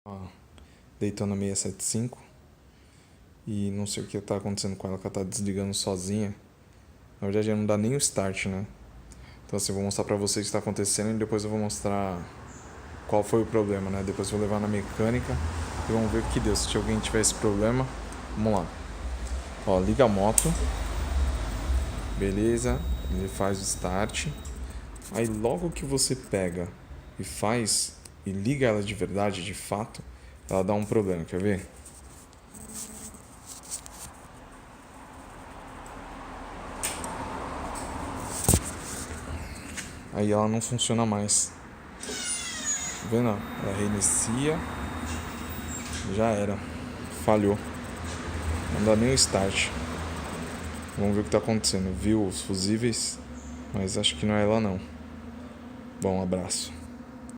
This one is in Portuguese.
A Daytona 675 e não sei o que tá acontecendo com ela, que ela tá desligando sozinha. Na verdade ela não dá nem o start, né? Então assim, eu vou mostrar pra vocês o que tá acontecendo e depois eu vou mostrar qual foi o problema, né? Depois eu vou levar na mecânica e vamos ver o que deu. Se alguém tiver esse problema, vamos lá. Ó, liga a moto. Beleza, ele faz o start. Aí logo que você pega e faz e liga ela de verdade, de fato, ela dá um problema, quer ver? Aí ela não funciona mais. Tá vendo? Ela reinicia. Já era. Falhou. Não dá nem o start. Vamos ver o que tá acontecendo. Viu os fusíveis? Mas acho que não é ela não. Bom, um abraço.